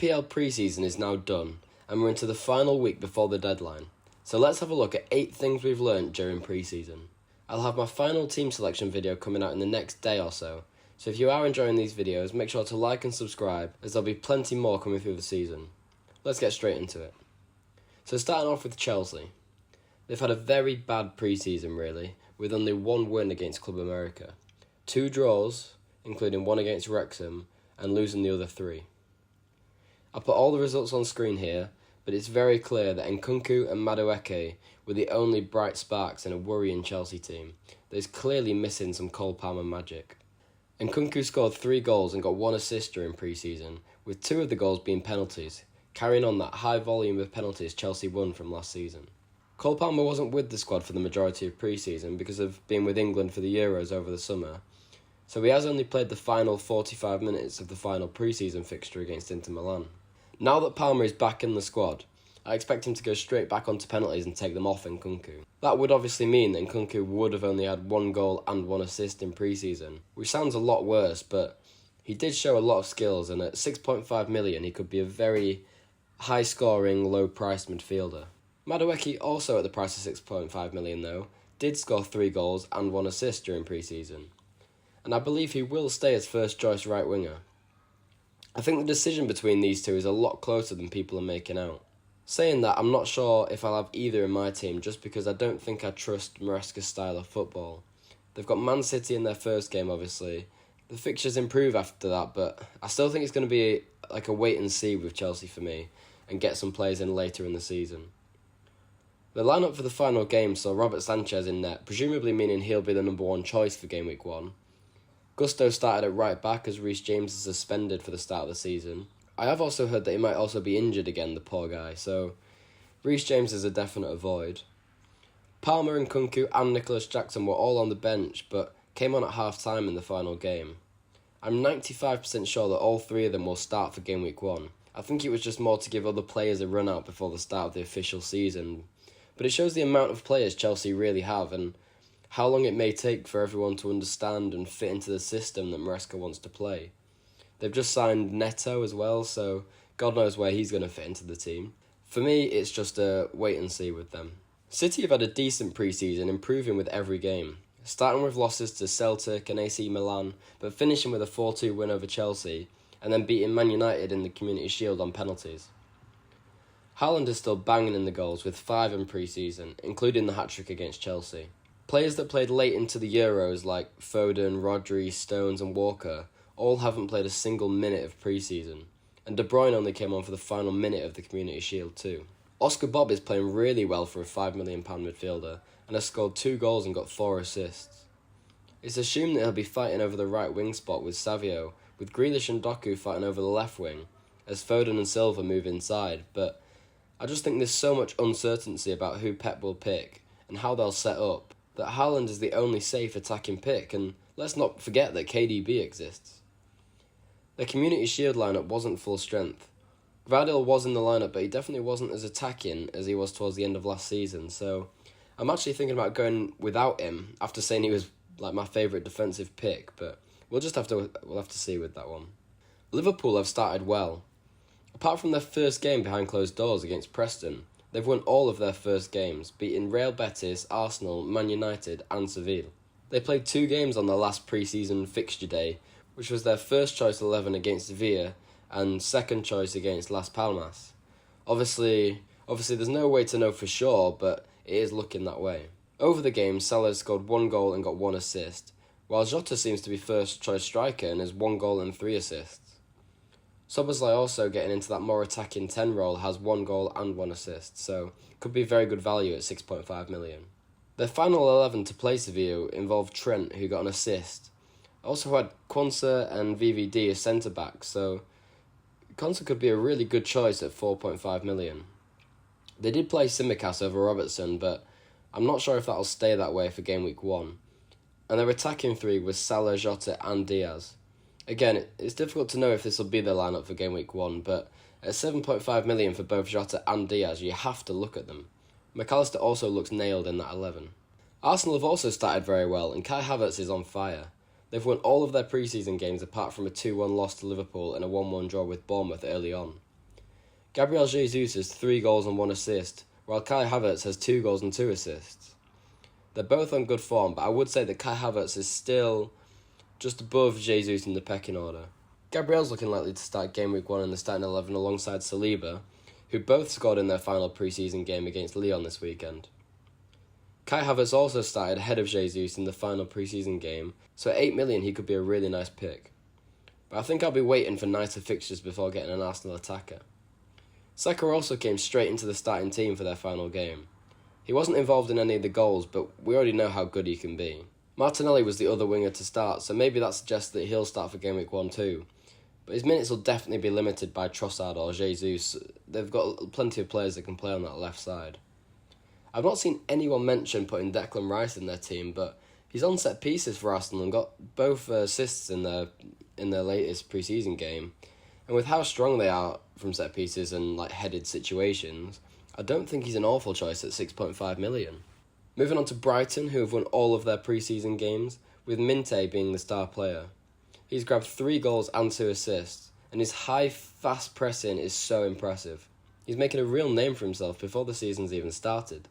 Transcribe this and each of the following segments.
FPL pre-season is now done, and we're into the final week before the deadline. So let's have a look at 8 things we've learnt during pre-season. I'll have my final team selection video coming out in the next day or so if you are enjoying these videos, make sure to like and subscribe, as there'll be plenty more coming through the season. Let's get straight into it. So starting off with Chelsea. They've had a very bad pre-season really, with only 1 win against Club America, 2 draws, including 1 against Wrexham, and losing the other 3. I'll put all the results on screen here, but it's very clear that Nkunku and Madueke were the only bright sparks in a worrying Chelsea team that is clearly missing some Cole Palmer magic. Nkunku scored 3 goals and got 1 assist during pre-season, with 2 of the goals being penalties, carrying on that high volume of penalties Chelsea won from last season. Cole Palmer wasn't with the squad for the majority of pre-season because of being with England for the Euros over the summer, so he has only played the final 45 minutes of the final pre-season fixture against Inter Milan. Now that Palmer is back in the squad, I expect him to go straight back onto penalties and take them off Nkunku. That would obviously mean that Nkunku would have only had 1 goal and 1 assist in pre-season, which sounds a lot worse, but he did show a lot of skills, and at 6.5 million he could be a very high-scoring, low-priced midfielder. Madueke, also at the price of 6.5 million though, did score 3 goals and 1 assist during pre-season, and I believe he will stay as first-choice right-winger. I think the decision between these two is a lot closer than people are making out. Saying that, I'm not sure if I'll have either in my team just because I don't think I trust Maresca's style of football. They've got Man City in their first game, obviously. The fixtures improve after that, but I still think it's going to be like a wait and see with Chelsea for me, and get some players in later in the season. The lineup for the final game saw Robert Sanchez in net, presumably meaning he'll be the number 1 choice for game week 1. Gusto started at right back as Reece James is suspended for the start of the season. I have also heard that he might also be injured again, the poor guy, so Reece James is a definite avoid. Palmer, Nkunku and Nicholas Jackson were all on the bench, but came on at half-time in the final game. I'm 95% sure that all 3 of them will start for game week 1. I think it was just more to give other players a run out before the start of the official season, but it shows the amount of players Chelsea really have and how long it may take for everyone to understand and fit into the system that Maresca wants to play. They've just signed Neto as well, so God knows where he's going to fit into the team. For me, it's just a wait and see with them. City have had a decent pre-season, improving with every game, starting with losses to Celtic and AC Milan, but finishing with a 4-2 win over Chelsea, and then beating Man United in the Community Shield on penalties. Haaland is still banging in the goals with 5 in pre-season, including the hat-trick against Chelsea. Players that played late into the Euros like Foden, Rodri, Stones and Walker all haven't played a single minute of pre-season, and De Bruyne only came on for the final minute of the Community Shield too. Oscar Bob is playing really well for a £5 million midfielder and has scored 2 goals and got 4 assists. It's assumed that he'll be fighting over the right wing spot with Savio, with Grealish and Doku fighting over the left wing, as Foden and Silva move inside, but I just think there's so much uncertainty about who Pep will pick and how they'll set up, that Haaland is the only safe attacking pick, and let's not forget that KDB exists. Their Community Shield lineup wasn't full strength. Gvardiol was in the lineup, but he definitely wasn't as attacking as he was towards the end of last season, so I'm actually thinking about going without him after saying he was like my favourite defensive pick, but we'll have to see with that one. Liverpool have started well. Apart from their first game behind closed doors against Preston, they've won all of their first games, beating Real Betis, Arsenal, Man United and Seville. They played 2 games on their last pre-season fixture day, which was their first choice 11 against Sevilla and second choice against Las Palmas. Obviously there's no way to know for sure, but it is looking that way. Over the game, Salah scored 1 goal and got 1 assist, while Jota seems to be first choice striker and has 1 goal and 3 assists. Szoboszlai, also getting into that more attacking 10 role, has 1 goal and 1 assist, so could be very good value at 6.5 million. Their final 11 to play Sevilla involved Trent, who got an assist. Also had Quansah and VVD as centre-backs, so Quansah could be a really good choice at 4.5 million. They did play Tsimikas over Robertson, but I'm not sure if that'll stay that way for game week 1. And their attacking 3 was Salah, Jota and Diaz. Again, it's difficult to know if this will be their lineup for game week 1, but at 7.5 million for both Jota and Diaz, you have to look at them. McAllister also looks nailed in that 11. Arsenal have also started very well, and Kai Havertz is on fire. They've won all of their pre-season games apart from a 2-1 loss to Liverpool and a 1-1 draw with Bournemouth early on. Gabriel Jesus has 3 goals and 1 assist, while Kai Havertz has 2 goals and 2 assists. They're both on good form, but I would say that Kai Havertz is still just above Jesus in the pecking order. Gabriel's looking likely to start game week 1 in the starting 11 alongside Saliba, who both scored in their final pre-season game against Lyon this weekend. Kai Havertz also started ahead of Jesus in the final pre-season game, so at 8 million he could be a really nice pick. But I think I'll be waiting for nicer fixtures before getting an Arsenal attacker. Saka also came straight into the starting team for their final game. He wasn't involved in any of the goals, but we already know how good he can be. Martinelli was the other winger to start, so maybe that suggests that he'll start for game week 1 too. But his minutes will definitely be limited by Trossard or Jesus. They've got plenty of players that can play on that left side. I've not seen anyone mention putting Declan Rice in their team, but he's on set pieces for Arsenal and got both assists in their latest pre-season game. And with how strong they are from set pieces and headed situations, I don't think he's an awful choice at 6.5 million. Moving on to Brighton, who have won all of their pre-season games, with Minte being the star player. He's grabbed 3 goals and 2 assists, and his high, fast pressing is so impressive. He's making a real name for himself before the season's even started.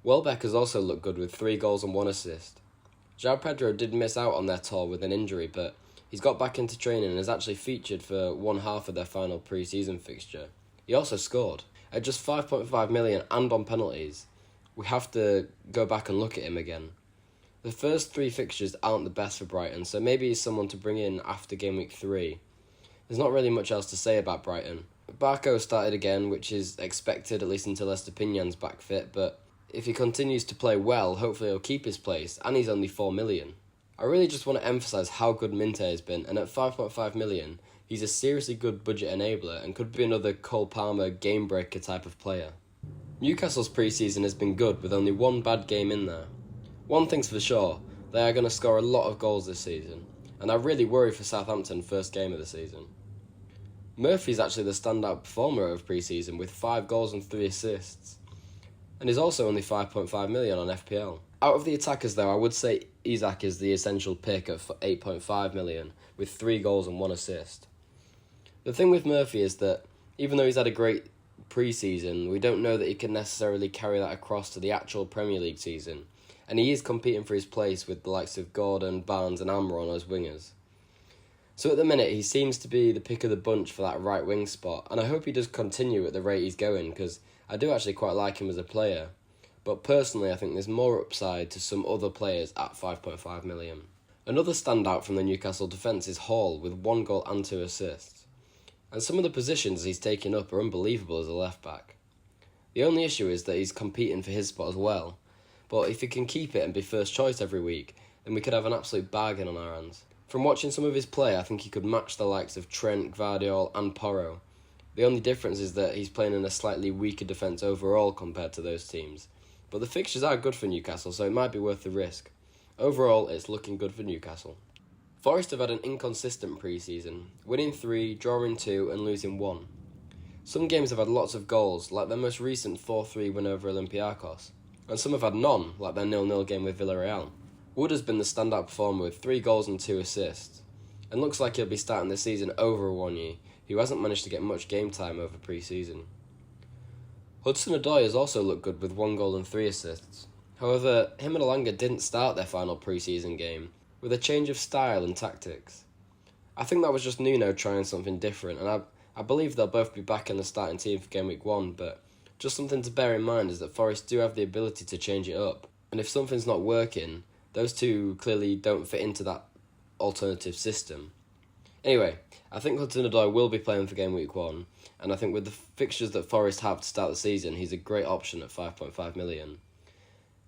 Welbeck has also looked good with 3 goals and 1 assist. João Pedro did miss out on their tour with an injury, but he's got back into training and has actually featured for one half of their final pre-season fixture. He also scored. At just 5.5 million and on penalties, we have to go back and look at him again. The first 3 fixtures aren't the best for Brighton, so maybe he's someone to bring in after game week 3. There's not really much else to say about Brighton. Barco started again, which is expected at least until Estepinian's back fit, but if he continues to play well, hopefully he'll keep his place, and he's only 4 million. I really just want to emphasise how good Minte has been, and at 5.5 million, he's a seriously good budget enabler and could be another Cole Palmer game breaker type of player. Newcastle's pre-season has been good with only 1 bad game in there. One thing's for sure, they are going to score a lot of goals this season, and I really worry for Southampton first game of the season. Murphy's actually the standout performer of pre-season with 5 goals and 3 assists, and is also only 5.5 million on FPL. Out of the attackers though, I would say Isak is the essential pick at 8.5 million with 3 goals and 1 assist. The thing with Murphy is that even though he's had a great pre-season, we don't know that he can necessarily carry that across to the actual Premier League season, and he is competing for his place with the likes of Gordon, Barnes and Almiron as wingers. So at the minute, he seems to be the pick of the bunch for that right wing spot, and I hope he does continue at the rate he's going, because I do actually quite like him as a player. But personally, I think there's more upside to some other players at 5.5 million. Another standout from the Newcastle defence is Hall, with 1 goal and 2 assists. And some of the positions he's taken up are unbelievable as a left-back. The only issue is that he's competing for his spot as well. But if he can keep it and be first choice every week, then we could have an absolute bargain on our hands. From watching some of his play, I think he could match the likes of Trent, Gvardiol and Porro. The only difference is that he's playing in a slightly weaker defence overall compared to those teams. But the fixtures are good for Newcastle, so it might be worth the risk. Overall, it's looking good for Newcastle. Forest have had an inconsistent pre-season, winning 3, drawing 2 and losing 1. Some games have had lots of goals, like their most recent 4-3 win over Olympiacos, and some have had none, like their 0-0 game with Villarreal. Wood has been the standout performer with 3 goals and 2 assists, and looks like he'll be starting the season over Awoniyi, who hasn't managed to get much game time over pre-season. Hudson-Odoi has also looked good with 1 goal and 3 assists. However, him and Elanga didn't start their final pre-season game, with a change of style and tactics. I think that was just Nuno trying something different, and I believe they'll both be back in the starting team for game week 1, but just something to bear in mind is that Forest do have the ability to change it up, and if something's not working, those two clearly don't fit into that alternative system. Anyway, I think Hudson-Odoi will be playing for game week 1, and I think with the fixtures that Forest have to start the season, he's a great option at 5.5 million.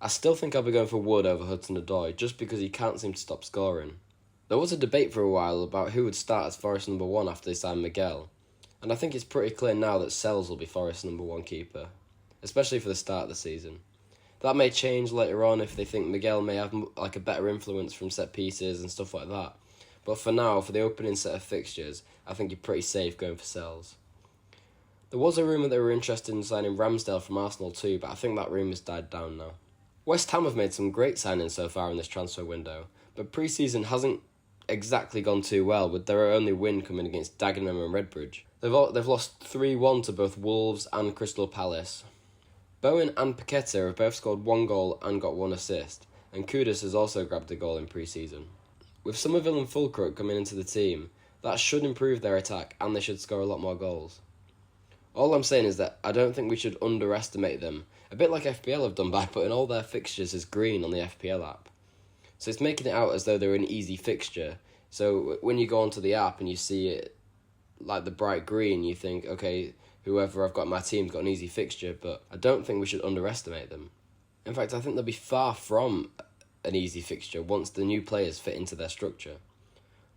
I still think I'll be going for Wood over Hudson-Odoi, just because he can't seem to stop scoring. There was a debate for a while about who would start as Forest number 1 after they signed Miguel, and I think it's pretty clear now that Sells will be Forest's number 1 keeper, especially for the start of the season. That may change later on if they think Miguel may have a better influence from set pieces and stuff like that, but for now, for the opening set of fixtures, I think you're pretty safe going for Sells. There was a rumour they were interested in signing Ramsdale from Arsenal too, but I think that rumour's died down now. West Ham have made some great signings so far in this transfer window, but pre-season hasn't exactly gone too well, with their only win coming against Dagenham and Redbridge. They've lost 3-1 to both Wolves and Crystal Palace. Bowen and Paqueta have both scored 1 goal and got 1 assist, and Kudus has also grabbed a goal in pre-season. With Somerville and Fulcrook coming into the team, that should improve their attack and they should score a lot more goals. All I'm saying is that I don't think we should underestimate them, a bit like FPL have done by putting all their fixtures as green on the FPL app. So it's making it out as though they're an easy fixture. So when you go onto the app and you see it like the bright green, you think, okay, whoever I've got in my team's got an easy fixture, but I don't think we should underestimate them. In fact, I think they'll be far from an easy fixture once the new players fit into their structure.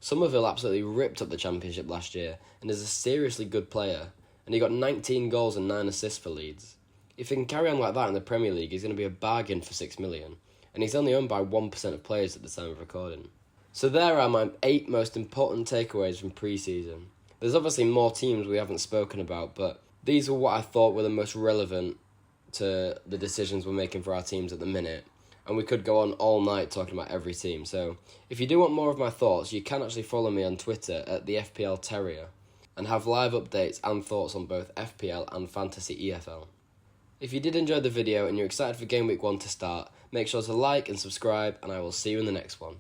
Somerville absolutely ripped up the Championship last year and is a seriously good player, and he got 19 goals and 9 assists for Leeds. If he can carry on like that in the Premier League, he's going to be a bargain for $6 million, and he's only owned by 1% of players at the time of recording. So there are my 8 most important takeaways from pre-season. There's obviously more teams we haven't spoken about, but these were what I thought were the most relevant to the decisions we're making for our teams at the minute. And we could go on all night talking about every team. So if you do want more of my thoughts, you can actually follow me on Twitter at the FPL Terrier and have live updates and thoughts on both FPL and Fantasy EFL. If you did enjoy the video and you're excited for Game Week 1 to start, make sure to like and subscribe, and I will see you in the next one.